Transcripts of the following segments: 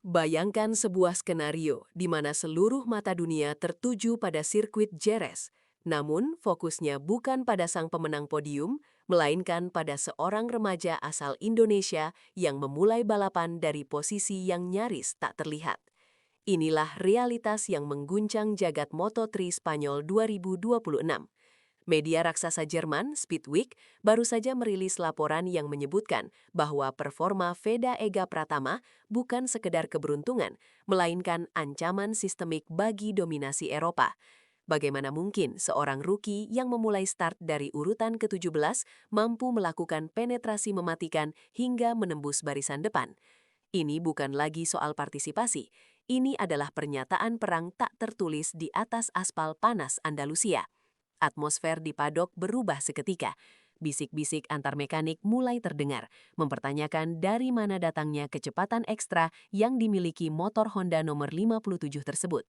Bayangkan sebuah skenario di mana seluruh mata dunia tertuju pada sirkuit Jerez. Namun, fokusnya bukan pada sang pemenang podium, melainkan pada seorang remaja asal Indonesia yang memulai balapan dari posisi yang nyaris tak terlihat. Inilah realitas yang mengguncang jagat Moto3 Spanyol 2026. Media raksasa Jerman, Speedweek, baru saja merilis laporan yang menyebutkan bahwa performa Veda Ega Pratama bukan sekedar keberuntungan, melainkan ancaman sistemik bagi dominasi Eropa. Bagaimana mungkin seorang rookie yang memulai start dari urutan ke-17 mampu melakukan penetrasi mematikan hingga menembus barisan depan? Ini bukan lagi soal partisipasi, ini adalah pernyataan perang tak tertulis di atas aspal panas Andalusia. Atmosfer di padok berubah seketika. Bisik-bisik antar mekanik mulai terdengar, mempertanyakan dari mana datangnya kecepatan ekstra yang dimiliki motor Honda nomor 57 tersebut.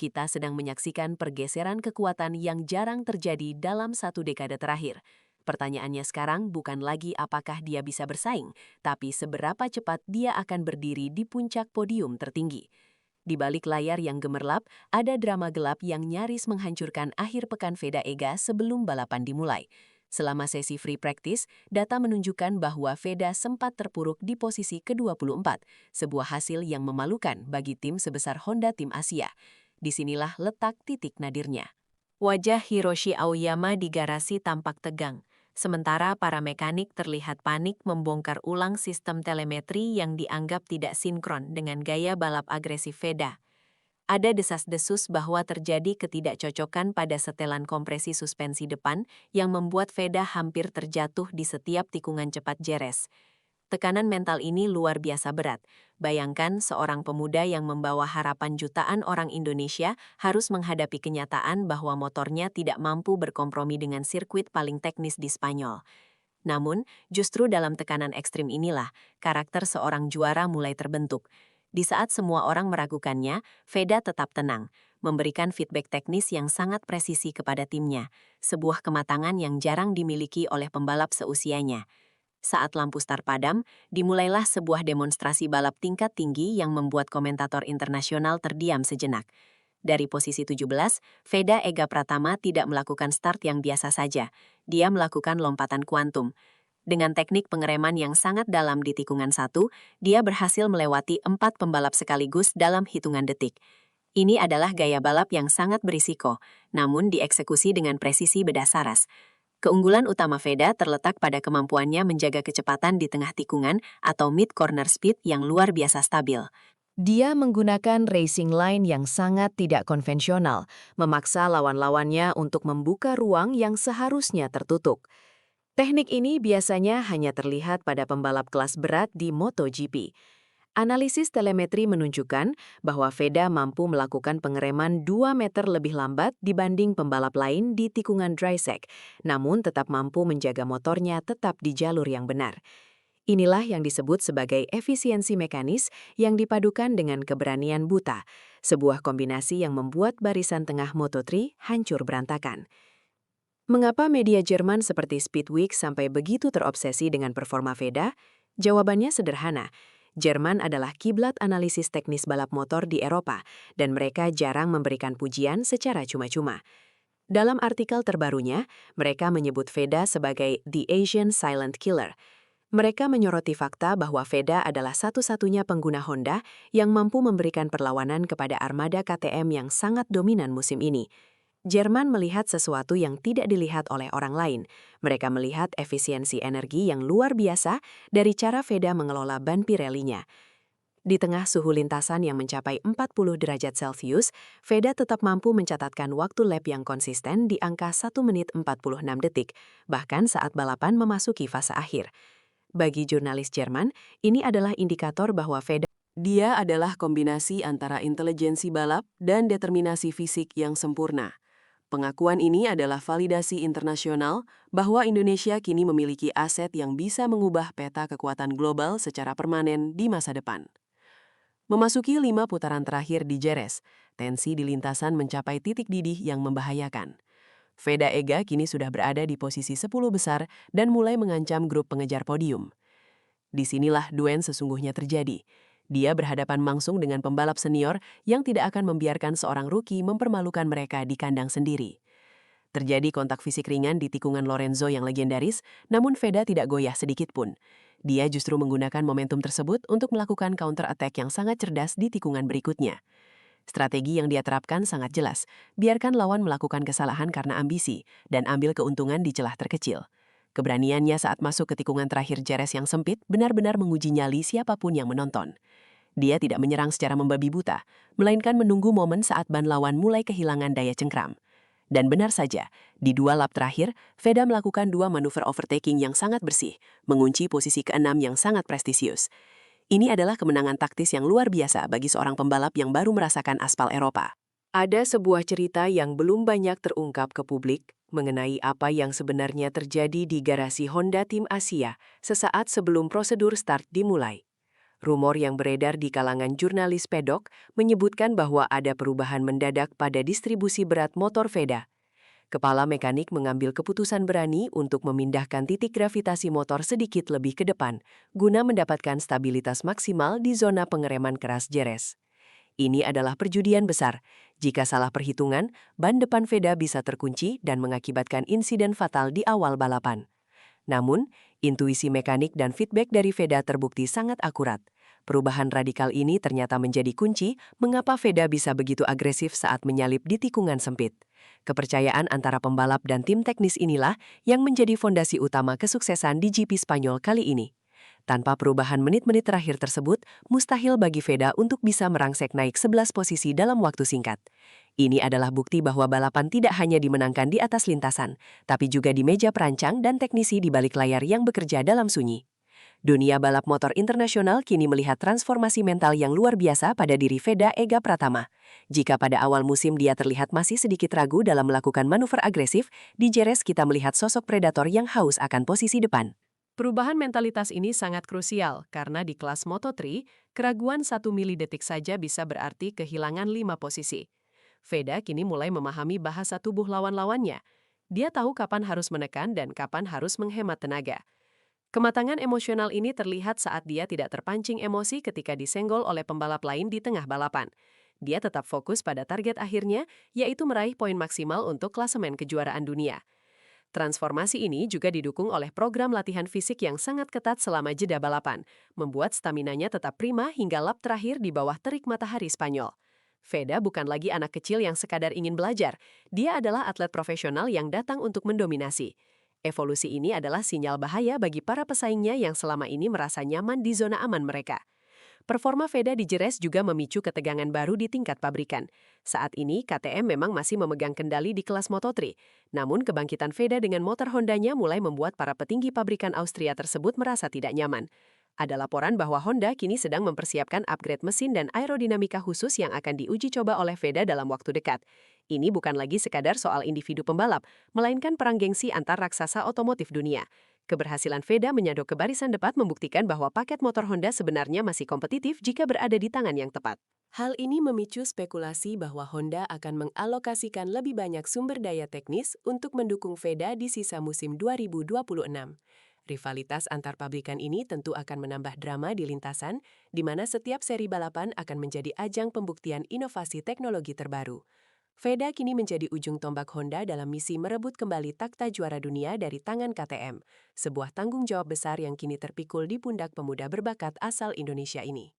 Kita sedang menyaksikan pergeseran kekuatan yang jarang terjadi dalam satu dekade terakhir. Pertanyaannya sekarang bukan lagi apakah dia bisa bersaing, tapi seberapa cepat dia akan berdiri di puncak podium tertinggi. Di balik layar yang gemerlap, ada drama gelap yang nyaris menghancurkan akhir pekan Veda Ega sebelum balapan dimulai. Selama sesi free practice, data menunjukkan bahwa Veda sempat terpuruk di posisi ke-24, sebuah hasil yang memalukan bagi tim sebesar Honda Tim Asia. Disinilah letak titik nadirnya. Wajah Hiroshi Aoyama di garasi tampak tegang. Sementara para mekanik terlihat panik membongkar ulang sistem telemetri yang dianggap tidak sinkron dengan gaya balap agresif Veda. Ada desas-desus bahwa terjadi ketidakcocokan pada setelan kompresi suspensi depan yang membuat Veda hampir terjatuh di setiap tikungan cepat Jerez. Tekanan mental ini luar biasa berat. Bayangkan seorang pemuda yang membawa harapan jutaan orang Indonesia harus menghadapi kenyataan bahwa motornya tidak mampu berkompromi dengan sirkuit paling teknis di Spanyol. Namun, justru dalam tekanan ekstrim inilah, karakter seorang juara mulai terbentuk. Di saat semua orang meragukannya, Veda tetap tenang, memberikan feedback teknis yang sangat presisi kepada timnya, sebuah kematangan yang jarang dimiliki oleh pembalap seusianya. Saat lampu start padam, dimulailah sebuah demonstrasi balap tingkat tinggi yang membuat komentator internasional terdiam sejenak. Dari posisi 17, Veda Ega Pratama tidak melakukan start yang biasa saja. Dia melakukan lompatan kuantum. Dengan teknik pengereman yang sangat dalam di tikungan 1, dia berhasil melewati 4 pembalap sekaligus dalam hitungan detik. Ini adalah gaya balap yang sangat berisiko, namun dieksekusi dengan presisi bedah saras. Keunggulan utama Veda terletak pada kemampuannya menjaga kecepatan di tengah tikungan atau mid-corner speed yang luar biasa stabil. Dia menggunakan racing line yang sangat tidak konvensional, memaksa lawan-lawannya untuk membuka ruang yang seharusnya tertutup. Teknik ini biasanya hanya terlihat pada pembalap kelas berat di MotoGP. Analisis telemetri menunjukkan bahwa Veda mampu melakukan pengereman 2 meter lebih lambat dibanding pembalap lain di tikungan dry-sec, namun tetap mampu menjaga motornya tetap di jalur yang benar. Inilah yang disebut sebagai efisiensi mekanis yang dipadukan dengan keberanian buta, sebuah kombinasi yang membuat barisan tengah Moto3 hancur berantakan. Mengapa media Jerman seperti Speedweek sampai begitu terobsesi dengan performa Veda? Jawabannya sederhana. Jerman adalah kiblat analisis teknis balap motor di Eropa, dan mereka jarang memberikan pujian secara cuma-cuma. Dalam artikel terbarunya, mereka menyebut Veda sebagai The Asian Silent Killer. Mereka menyoroti fakta bahwa Veda adalah satu-satunya pengguna Honda yang mampu memberikan perlawanan kepada armada KTM yang sangat dominan musim ini. Jerman melihat sesuatu yang tidak dilihat oleh orang lain. Mereka melihat efisiensi energi yang luar biasa dari cara Veda mengelola ban Pirelli-nya. Di tengah suhu lintasan yang mencapai 40 derajat Celcius, Veda tetap mampu mencatatkan waktu lap yang konsisten di angka 1 menit 46 detik, bahkan saat balapan memasuki fase akhir. Bagi jurnalis Jerman, ini adalah indikator bahwa Dia adalah kombinasi antara intelijensi balap dan determinasi fisik yang sempurna. Pengakuan ini adalah validasi internasional bahwa Indonesia kini memiliki aset yang bisa mengubah peta kekuatan global secara permanen di masa depan. Memasuki 5 putaran terakhir di Jerez, tensi di lintasan mencapai titik didih yang membahayakan. Veda Ega kini sudah berada di posisi 10 besar dan mulai mengancam grup pengejar podium. Disinilah duen sesungguhnya terjadi. Dia berhadapan langsung dengan pembalap senior yang tidak akan membiarkan seorang rookie mempermalukan mereka di kandang sendiri. Terjadi kontak fisik ringan di tikungan Lorenzo yang legendaris, namun Veda tidak goyah sedikit pun. Dia justru menggunakan momentum tersebut untuk melakukan counter attack yang sangat cerdas di tikungan berikutnya. Strategi yang dia terapkan sangat jelas, biarkan lawan melakukan kesalahan karena ambisi, dan ambil keuntungan di celah terkecil. Keberaniannya saat masuk ke tikungan terakhir Jerez yang sempit benar-benar menguji nyali siapapun yang menonton. Dia tidak menyerang secara membabi buta, melainkan menunggu momen saat ban lawan mulai kehilangan daya cengkram. Dan benar saja, di 2 lap terakhir, Veda melakukan 2 manuver overtaking yang sangat bersih, mengunci posisi ke-6 yang sangat prestisius. Ini adalah kemenangan taktis yang luar biasa bagi seorang pembalap yang baru merasakan aspal Eropa. Ada sebuah cerita yang belum banyak terungkap ke publik mengenai apa yang sebenarnya terjadi di garasi Honda Tim Asia sesaat sebelum prosedur start dimulai. Rumor yang beredar di kalangan jurnalis pedok menyebutkan bahwa ada perubahan mendadak pada distribusi berat motor Veda. Kepala mekanik mengambil keputusan berani untuk memindahkan titik gravitasi motor sedikit lebih ke depan, guna mendapatkan stabilitas maksimal di zona pengereman keras Jerez. Ini adalah perjudian besar. Jika salah perhitungan, ban depan Veda bisa terkunci dan mengakibatkan insiden fatal di awal balapan. Namun, intuisi mekanik dan feedback dari Veda terbukti sangat akurat. Perubahan radikal ini ternyata menjadi kunci mengapa Veda bisa begitu agresif saat menyalip di tikungan sempit. Kepercayaan antara pembalap dan tim teknis inilah yang menjadi fondasi utama kesuksesan di GP Spanyol kali ini. Tanpa perubahan menit-menit terakhir tersebut, mustahil bagi Veda untuk bisa merangsek naik 11 posisi dalam waktu singkat. Ini adalah bukti bahwa balapan tidak hanya dimenangkan di atas lintasan, tapi juga di meja perancang dan teknisi di balik layar yang bekerja dalam sunyi. Dunia balap motor internasional kini melihat transformasi mental yang luar biasa pada diri Veda Ega Pratama. Jika pada awal musim dia terlihat masih sedikit ragu dalam melakukan manuver agresif, di Jerez kita melihat sosok predator yang haus akan posisi depan. Perubahan mentalitas ini sangat krusial karena di kelas Moto3, keraguan 1 milidetik saja bisa berarti kehilangan 5 posisi. Veda kini mulai memahami bahasa tubuh lawan-lawannya. Dia tahu kapan harus menekan dan kapan harus menghemat tenaga. Kematangan emosional ini terlihat saat dia tidak terpancing emosi ketika disenggol oleh pembalap lain di tengah balapan. Dia tetap fokus pada target akhirnya, yaitu meraih poin maksimal untuk klasemen kejuaraan dunia. Transformasi ini juga didukung oleh program latihan fisik yang sangat ketat selama jeda balapan, membuat staminanya tetap prima hingga lap terakhir di bawah terik matahari Spanyol. Veda bukan lagi anak kecil yang sekadar ingin belajar, dia adalah atlet profesional yang datang untuk mendominasi. Evolusi ini adalah sinyal bahaya bagi para pesaingnya yang selama ini merasa nyaman di zona aman mereka. Performa Veda di Jerez juga memicu ketegangan baru di tingkat pabrikan. Saat ini, KTM memang masih memegang kendali di kelas Moto3. Namun, kebangkitan Veda dengan motor Hondanya mulai membuat para petinggi pabrikan Austria tersebut merasa tidak nyaman. Ada laporan bahwa Honda kini sedang mempersiapkan upgrade mesin dan aerodinamika khusus yang akan diuji coba oleh Veda dalam waktu dekat. Ini bukan lagi sekadar soal individu pembalap, melainkan perang gengsi antar raksasa otomotif dunia. Keberhasilan Veda menyodok ke barisan depan membuktikan bahwa paket motor Honda sebenarnya masih kompetitif jika berada di tangan yang tepat. Hal ini memicu spekulasi bahwa Honda akan mengalokasikan lebih banyak sumber daya teknis untuk mendukung Veda di sisa musim 2026. Rivalitas antar pabrikan ini tentu akan menambah drama di lintasan, di mana setiap seri balapan akan menjadi ajang pembuktian inovasi teknologi terbaru. Veda kini menjadi ujung tombak Honda dalam misi merebut kembali takhta juara dunia dari tangan KTM, sebuah tanggung jawab besar yang kini terpikul di pundak pemuda berbakat asal Indonesia ini.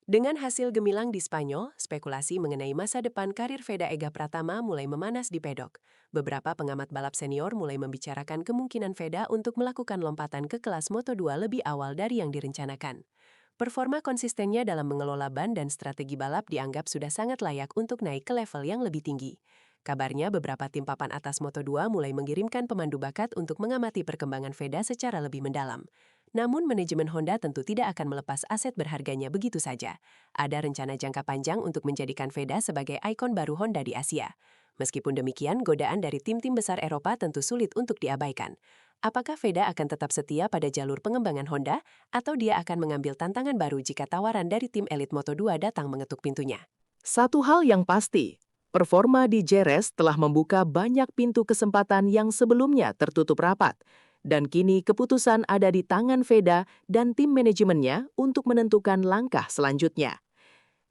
Dengan hasil gemilang di Spanyol, spekulasi mengenai masa depan karir Veda Ega Pratama mulai memanas di pedok. Beberapa pengamat balap senior mulai membicarakan kemungkinan Veda untuk melakukan lompatan ke kelas Moto2 lebih awal dari yang direncanakan. Performa konsistennya dalam mengelola ban dan strategi balap dianggap sudah sangat layak untuk naik ke level yang lebih tinggi. Kabarnya beberapa tim papan atas Moto2 mulai mengirimkan pemandu bakat untuk mengamati perkembangan Veda secara lebih mendalam. Namun manajemen Honda tentu tidak akan melepas aset berharganya begitu saja. Ada rencana jangka panjang untuk menjadikan Veda sebagai ikon baru Honda di Asia. Meskipun demikian, godaan dari tim-tim besar Eropa tentu sulit untuk diabaikan. Apakah Veda akan tetap setia pada jalur pengembangan Honda, atau dia akan mengambil tantangan baru jika tawaran dari tim elit Moto2 datang mengetuk pintunya? Satu hal yang pasti, performa di Jerez telah membuka banyak pintu kesempatan yang sebelumnya tertutup rapat. Dan kini keputusan ada di tangan Veda dan tim manajemennya untuk menentukan langkah selanjutnya.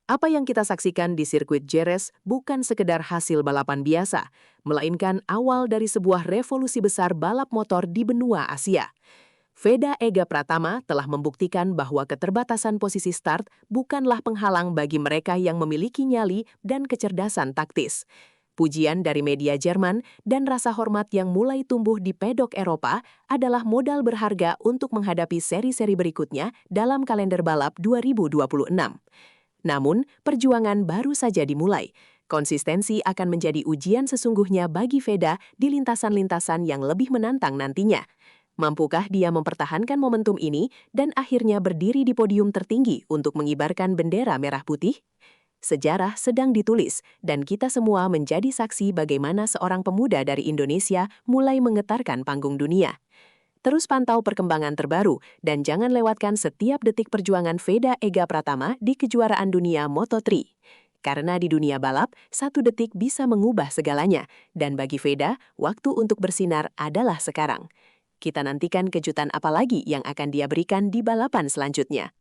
Apa yang kita saksikan di sirkuit Jerez bukan sekedar hasil balapan biasa, melainkan awal dari sebuah revolusi besar balap motor di benua Asia. Veda Ega Pratama telah membuktikan bahwa keterbatasan posisi start bukanlah penghalang bagi mereka yang memiliki nyali dan kecerdasan taktis. Pujian dari media Jerman dan rasa hormat yang mulai tumbuh di pedok Eropa adalah modal berharga untuk menghadapi seri-seri berikutnya dalam kalender balap 2026. Namun, perjuangan baru saja dimulai. Konsistensi akan menjadi ujian sesungguhnya bagi Veda di lintasan-lintasan yang lebih menantang nantinya. Mampukah dia mempertahankan momentum ini dan akhirnya berdiri di podium tertinggi untuk mengibarkan bendera merah putih? Sejarah sedang ditulis, dan kita semua menjadi saksi bagaimana seorang pemuda dari Indonesia mulai menggetarkan panggung dunia. Terus pantau perkembangan terbaru, dan jangan lewatkan setiap detik perjuangan Veda Ega Pratama di kejuaraan dunia Moto3. Karena di dunia balap, 1 detik bisa mengubah segalanya, dan bagi Veda, waktu untuk bersinar adalah sekarang. Kita nantikan kejutan apa lagi yang akan dia berikan di balapan selanjutnya.